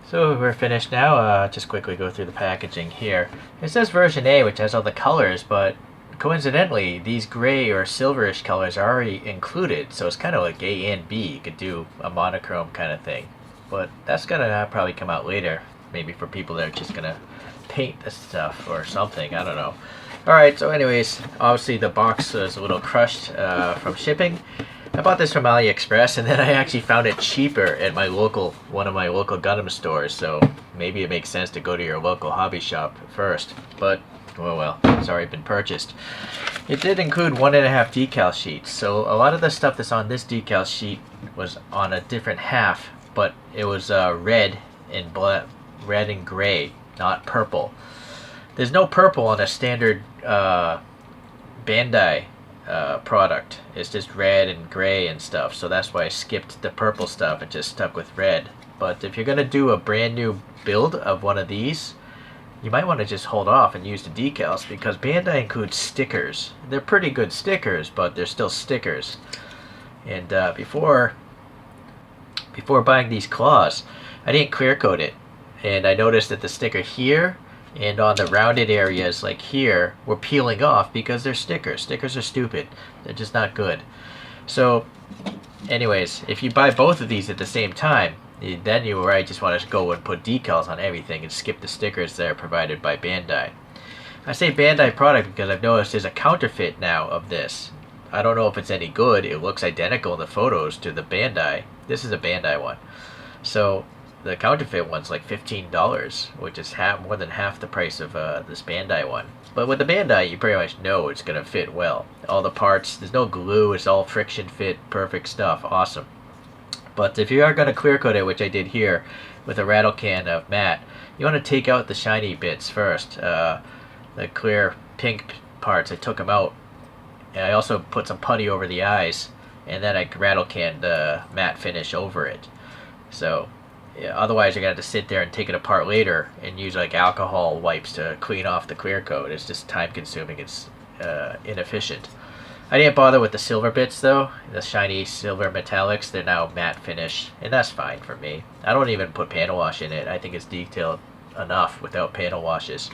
So we're finished now. Just quickly go through the packaging here. It says version A, which has all the colors, but coincidentally, these gray or silverish colors are already included, so it's kind of like A and B. You could do a monochrome kind of thing. But that's gonna probably come out later, maybe for people that are just gonna paint this stuff or something. I don't know. Alright, so anyways, obviously the box was a little crushed from shipping. I bought this from AliExpress, and then I actually found it cheaper at one of my local Gundam stores, so maybe it makes sense to go to your local hobby shop first. But, oh well, it's already been purchased. It did include 1.5 decal sheets, so a lot of the stuff that's on this decal sheet was on a different half, but it was red and gray, not purple. There's no purple on a standard Bandai product. It's just red and gray and stuff, so that's why I skipped the purple stuff and just stuck with red. But if you're gonna do a brand new build of one of these, you might want to just hold off and use the decals, because Bandai includes stickers. They're pretty good stickers, but they're still stickers. And before buying these claws, I didn't clear coat it, and I noticed that the sticker here and on the rounded areas like here were peeling off because they're stickers. Stickers are stupid. They're just not good. So anyways, if you buy both of these at the same time, then you already just want to go and put decals on everything and skip the stickers that are provided by Bandai. I say Bandai product because I've noticed there's a counterfeit now of this. I don't know if it's any good. It looks identical in the photos to the Bandai. This is a Bandai one. So the counterfeit one's like $15, which is more than half the price of this Bandai one. But with the Bandai, you pretty much know it's going to fit well. All the parts, there's no glue, it's all friction fit, perfect stuff, awesome. But if you are going to clear coat it, which I did here with a rattle can of matte, you want to take out the shiny bits first. The clear pink parts, I took them out. And I also put some putty over the eyes, and then I rattle canned the matte finish over it. So yeah, otherwise you're going to have to sit there and take it apart later and use like alcohol wipes to clean off the clear coat. It's just time consuming. It's inefficient. I didn't bother with the silver bits though. The shiny silver metallics, they're now matte finish, and that's fine for me. I don't even put panel wash in it. I think it's detailed enough without panel washes.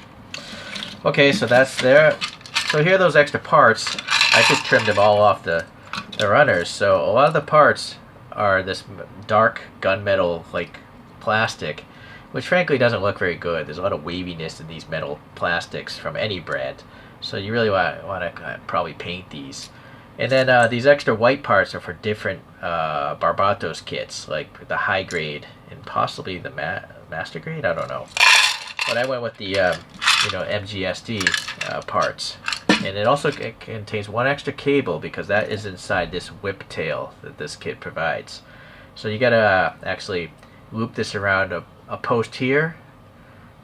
Okay, so that's there. So here are those extra parts. I just trimmed them all off the runners. So a lot of the parts are this dark gunmetal like plastic, which frankly doesn't look very good. There's a lot of waviness in these metal plastics from any brand, so you really want to probably paint these. And then these extra white parts are for different Barbatos kits, like the high grade and possibly the master grade. I don't know, but I went with the MGSD parts. And it also contains one extra cable, because that is inside this whip tail that this kit provides. So you gotta actually loop this around a post here,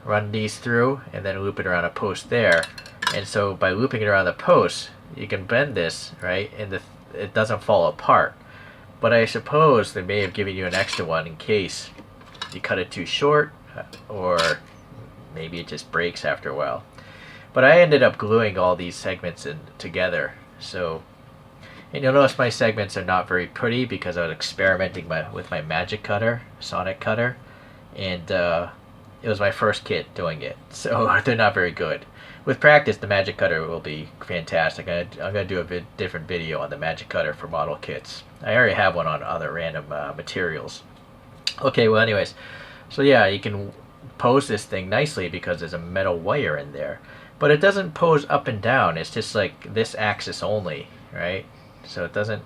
run these through, and then loop it around a post there. And so by looping it around the post, you can bend this, right, and it doesn't fall apart. But I suppose they may have given you an extra one in case you cut it too short, or maybe it just breaks after a while. But I ended up gluing all these segments together. So, and you'll notice my segments are not very pretty because I was experimenting with my magic cutter, sonic cutter, and it was my first kit doing it. So they're not very good. With practice, the magic cutter will be fantastic. I'm going to do a different video on the magic cutter for model kits. I already have one on other random materials. Okay, well anyways, so yeah, you can pose this thing nicely because there's a metal wire in there. But it doesn't pose up and down. It's just like this axis only, right? So it doesn't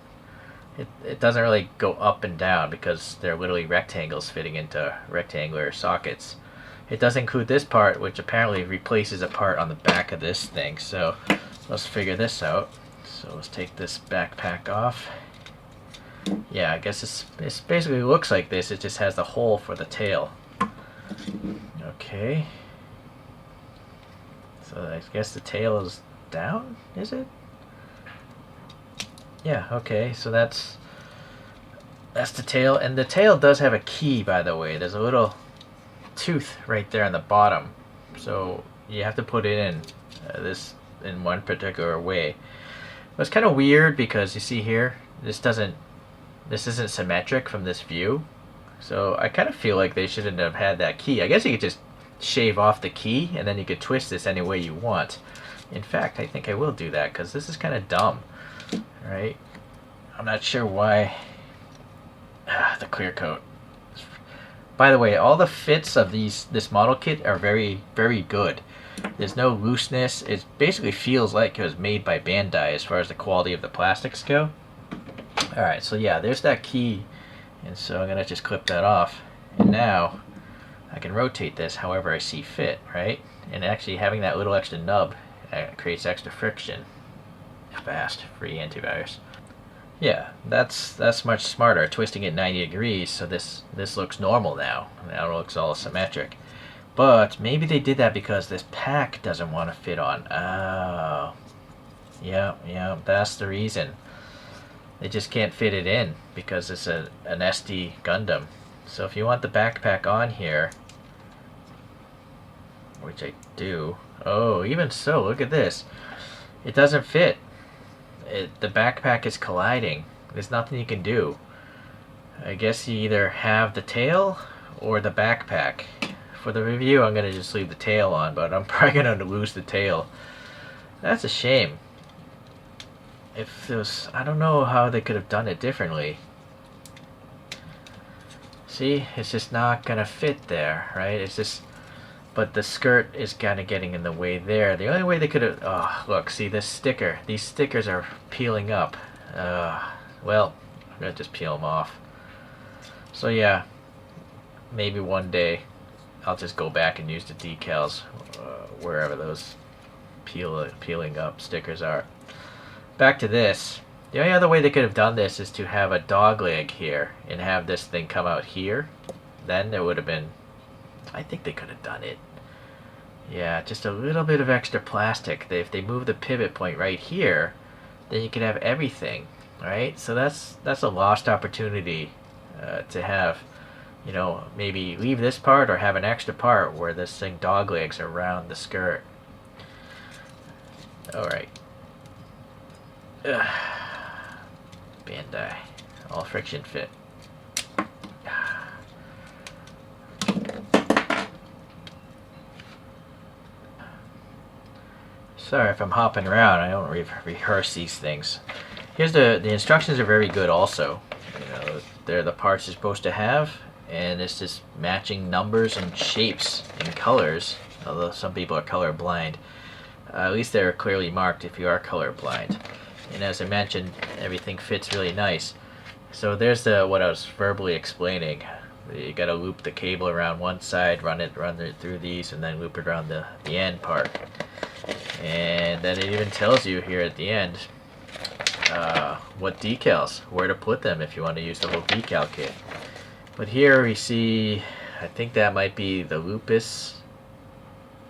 really go up and down because they're literally rectangles fitting into rectangular sockets. It does include this part, which apparently replaces a part on the back of this thing. So let's figure this out. So let's take this backpack off. Yeah, I guess it basically looks like this. It just has the hole for the tail. Okay. So I guess the tail is down, is it? Yeah, okay, so that's the tail. And the tail does have a key, by the way. There's a little tooth right there on the bottom. So you have to put it in in one particular way. But it's kind of weird because you see here, this isn't symmetric from this view. So I kind of feel like they shouldn't have had that key. I guess you could just shave off the key and then you could twist this any way you want. In fact, I think I will do that because this is kind of dumb, right? I'm not sure why. The clear coat. By the way, all the fits of this model kit are very, very good. There's no looseness. It basically feels like it was made by Bandai as far as the quality of the plastics go. Alright, so yeah, there's that key. And so I'm going to just clip that off. And now I can rotate this however I see fit, right? And actually having that little extra nub creates extra friction. Fast, free antivirus. Yeah, that's much smarter. Twisting it 90 degrees so this looks normal now. Now it looks all symmetric. But maybe they did that because this pack doesn't want to fit on. Oh. Yeah, that's the reason. They just can't fit it in because it's an SD Gundam. So if you want the backpack on here, which I do. Oh, even so, look at this. It doesn't fit. The backpack is colliding. There's nothing you can do. I guess you either have the tail or the backpack. For the review, I'm going to just leave the tail on, but I'm probably going to lose the tail. That's a shame. If it was, I don't know how they could have done it differently. See, it's just not going to fit there, right? It's just, but the skirt is kind of getting in the way there. The only way they could have, oh, look, see this sticker. These stickers are peeling up. Well, I'm going to just peel them off. So yeah, maybe one day I'll just go back and use the decals wherever those peeling up stickers are. Back to this. The only other way they could have done this is to have a dog leg here and have this thing come out here. Then there would have been, I think they could have done it. Yeah, just a little bit of extra plastic. If they move the pivot point right here, then you could have everything, right? So that's a lost opportunity to have, you know, maybe leave this part or have an extra part where this thing dog legs around the skirt. Alright. Bandai. All friction fit. Sorry if I'm hopping around. I don't rehearse these things. Here's the instructions are very good also. You know, they're the parts you're supposed to have, and it's just matching numbers and shapes and colors. Although some people are color blind. At least they're clearly marked if you are color blind. And as I mentioned, everything fits really nice. So there's what I was verbally explaining. You got to loop the cable around one side, run it through these, and then loop it around the end part. And then it even tells you here at the end what decals, where to put them if you want to use the whole decal kit. But here we see, I think that might be the Lupus.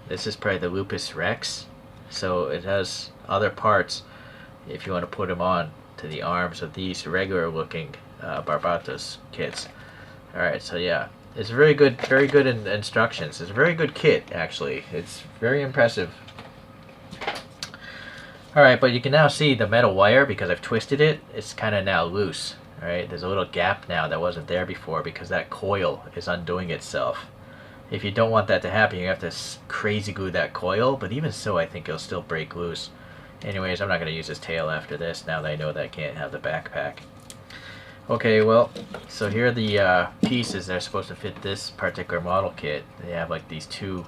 This is probably the Lupus Rex. So it has other parts if you want to put them on to the arms of these regular looking Barbatos kits. Alright, so yeah, it's very good instructions. It's a very good kit actually. It's very impressive. Alright, but you can now see the metal wire, because I've twisted it, it's kind of now loose. Alright, there's a little gap now that wasn't there before because that coil is undoing itself. If you don't want that to happen, you have to crazy glue that coil, but even so I think it'll still break loose. Anyways, I'm not going to use this tail after this, now that I know that I can't have the backpack. Okay, well, so here are the pieces that are supposed to fit this particular model kit. They have like these two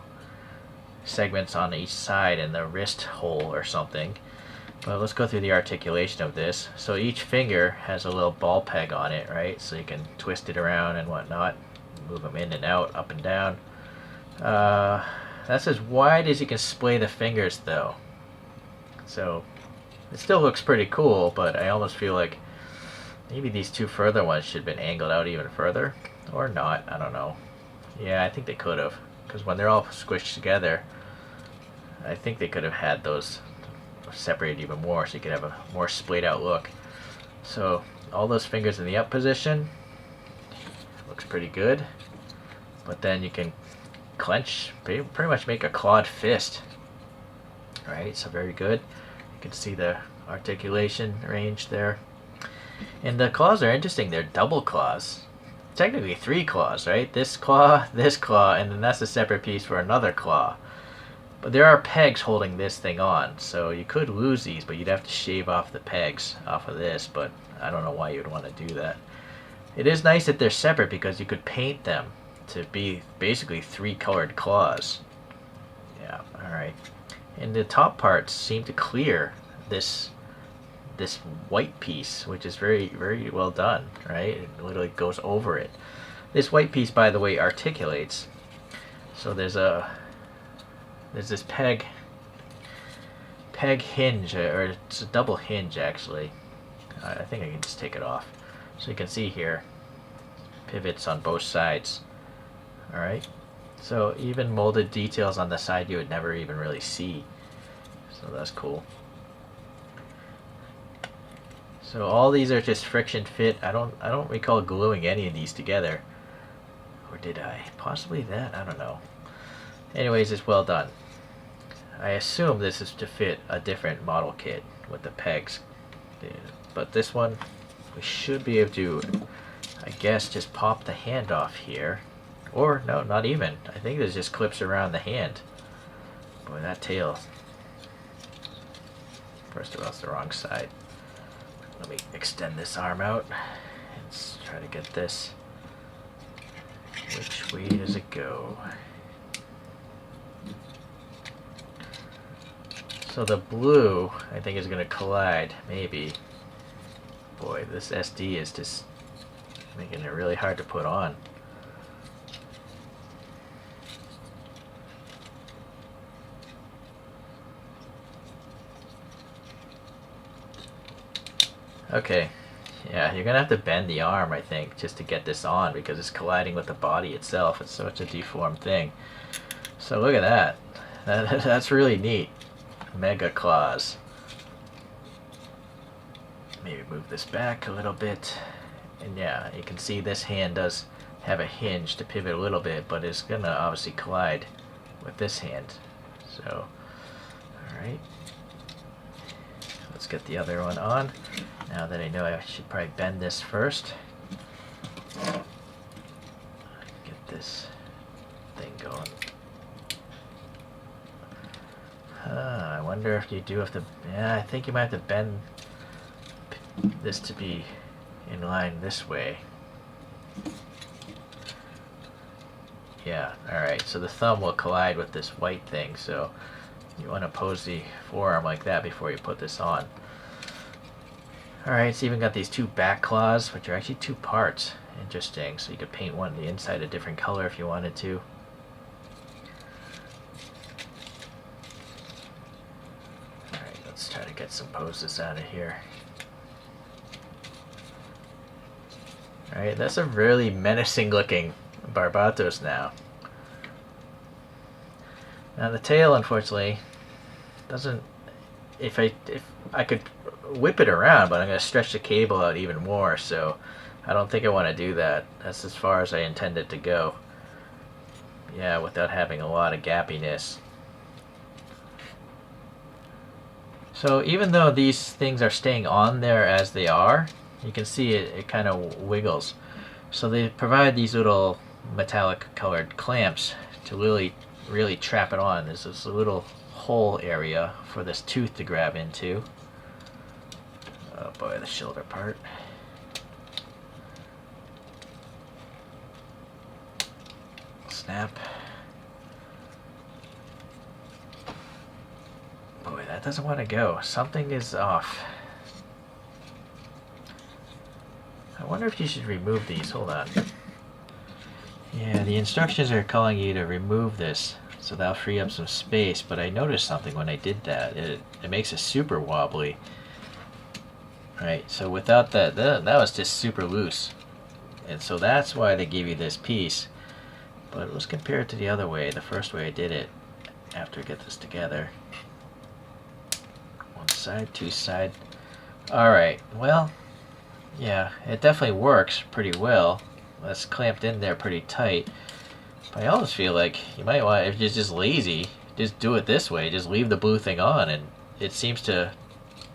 segments on each side and the wrist hole or something. But let's go through the articulation of this. So each finger has a little ball peg on it, right? So you can twist it around and whatnot. Move them in and out, up and down. That's as wide as you can splay the fingers though. So it still looks pretty cool, but I almost feel like maybe these two further ones should have been angled out even further. Or not, I don't know. Yeah, I think they could have. Because when they're all squished together, I think they could have had those separated even more so you could have a more splayed out look. So all those fingers in the up position looks pretty good. But then you can clench, pretty much make a clawed fist. Right, so very good. You can see the articulation range there. And the claws are interesting. They're double claws. technically 3 claws, right? This claw, and then that's a separate piece for another claw. But there are pegs holding this thing on, so you could lose these, but you'd have to shave off the pegs off of this, but I don't know why you would want to do that. It is nice that they're separate because you could paint them to be basically 3 colored claws. Yeah, alright. And the top parts seem to clear this white piece, which is very, very well done, right? It literally goes over it. This white piece, by the way, articulates. So there's this peg hinge, or it's a double hinge actually. I think I can just take it off. So you can see here, pivots on both sides. Alright, so even molded details on the side you would never even really see. So that's cool. So all these are just friction fit. I don't recall gluing any of these together. Or did I? Possibly that, I don't know. Anyways, it's well done. I assume this is to fit a different model kit with the pegs. But this one, we should be able to, I guess, just pop the hand off here. Or, no, not even. I think this just clips around the hand. Boy, that tail. First of all, it's the wrong side. Let me extend this arm out. Let's try to get this. Which way does it go? So the blue, I think, is going to collide, maybe. Boy, this SD is just making it really hard to put on. Okay, yeah, you're gonna have to bend the arm, I think, just to get this on, because it's colliding with the body itself. It's such a deformed thing. So look at that. That's really neat. Mega claws. Maybe move this back a little bit. And yeah, you can see this hand does have a hinge to pivot a little bit, but it's gonna obviously collide with this hand. So, alright. Let's get the other one on. Now that I know, I should probably bend this first. Get this thing going. I wonder if you do have to... Yeah, I think you might have to bend this to be in line this way. Yeah, alright, so the thumb will collide with this white thing, so you want to pose the forearm like that before you put this on. Alright, it's even got these 2 back claws, which are actually 2 parts. Interesting, so you could paint one on the inside a different color if you wanted to. Alright, let's try to get some poses out of here. Alright, that's a really menacing looking Barbatos now. Now the tail, unfortunately, doesn't... If I could whip it around, but I'm going to stretch the cable out even more, so I don't think I want to do that. That's as far as I intend it to go. Yeah, without having a lot of gappiness. So even though these things are staying on there as they are, you can see it kind of wiggles. So they provide these little metallic colored clamps to really trap it on. There's this little hole area for this tooth to grab into. Oh boy, the shoulder part. Snap. Boy, that doesn't want to go. Something is off. I wonder if you should remove these. Hold on. Yeah, the instructions are calling you to remove this, so that'll free up some space, but I noticed something when I did that. It makes it super wobbly. Right, so without that was just super loose. And so that's why they give you this piece. But let's compare it to the other way, the first way I did it, after I get this together. One side, two side. Alright, well, yeah, it definitely works pretty well. That's clamped in there pretty tight. But I almost feel like you might want, if you're just lazy, just do it this way. Just leave the blue thing on, and it seems to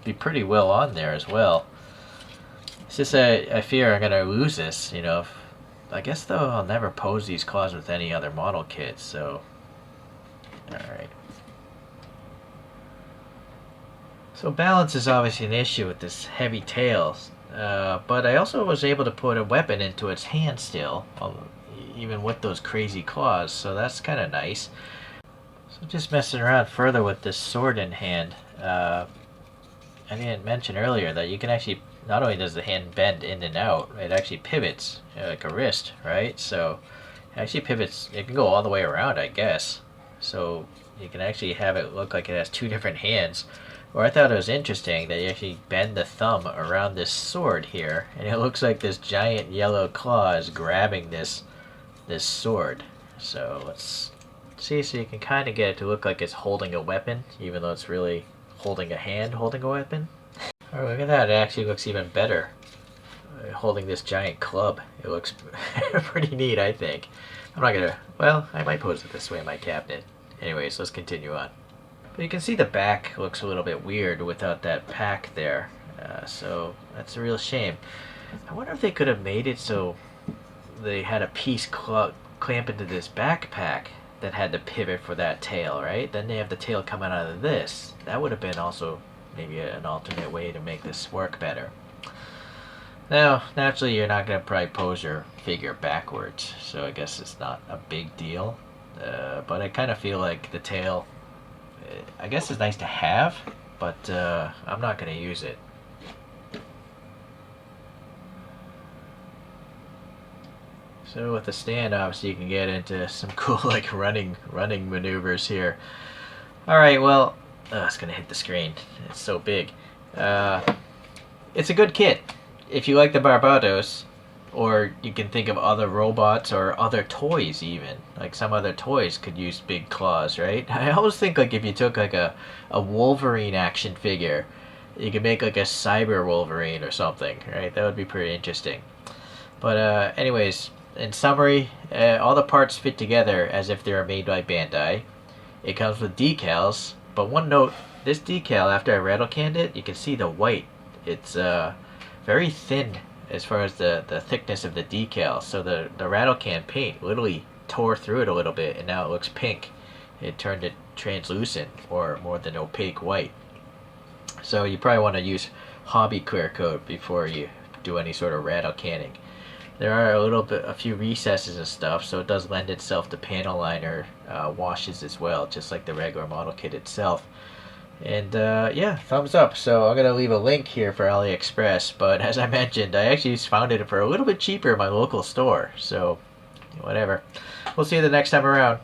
be pretty well on there as well. It's just I fear I'm gonna lose this, you know, I guess though I'll never pose these claws with any other model kits, so... Alright. So balance is obviously an issue with this heavy tail, but I also was able to put a weapon into its hand still, even with those crazy claws, so that's kind of nice. So just messing around further with this sword in hand, I didn't mention earlier that you can actually, not only does the hand bend in and out, it actually pivots, like a wrist, right? So it actually pivots, it can go all the way around, I guess. So you can actually have it look like it has two different hands. Or I thought it was interesting that you actually bend the thumb around this sword here, and it looks like this giant yellow claw is grabbing this sword. So let's see, so you can kind of get it to look like it's holding a weapon, even though it's really holding a hand holding a weapon. Oh, look at that, it actually looks even better. Holding this giant club. It looks pretty neat, I think. I'm not gonna, well, I might pose it this way in my cabinet. Anyways, let's continue on. But you can see the back looks a little bit weird without that pack there. So that's a real shame. I wonder if they could have made it so they had a piece clamp into this backpack that had the pivot for that tail, right? Then they have the tail coming out of this. That would have been also maybe an alternate way to make this work better. Now, naturally, you're not going to probably pose your figure backwards, so I guess it's not a big deal. But I kind of feel like the tail, I guess it's nice to have, but I'm not going to use it. So with the stand, obviously, you can get into some cool like running maneuvers here. All right, well, it's going to hit the screen. It's so big. It's a good kit. If you like the Barbatos, or you can think of other robots or other toys even. Like some other toys could use big claws, right? I always think like if you took like a Wolverine action figure, you could make like a Cyber Wolverine or something, right? That would be pretty interesting. But anyways, in summary, all the parts fit together as if they were made by Bandai. It comes with decals, but one note, this decal, after I rattle canned it, you can see the white. It's very thin as far as the thickness of the decal. So the rattle can paint literally tore through it a little bit, and now it looks pink. It turned it translucent or more than opaque white. So you probably want to use hobby clear coat before you do any sort of rattle canning. There are a few recesses and stuff, so it does lend itself to panel liner washes as well, just like the regular model kit itself. And yeah, thumbs up. So I'm going to leave a link here for AliExpress, but as I mentioned, I actually found it for a little bit cheaper in my local store. So whatever. We'll see you the next time around.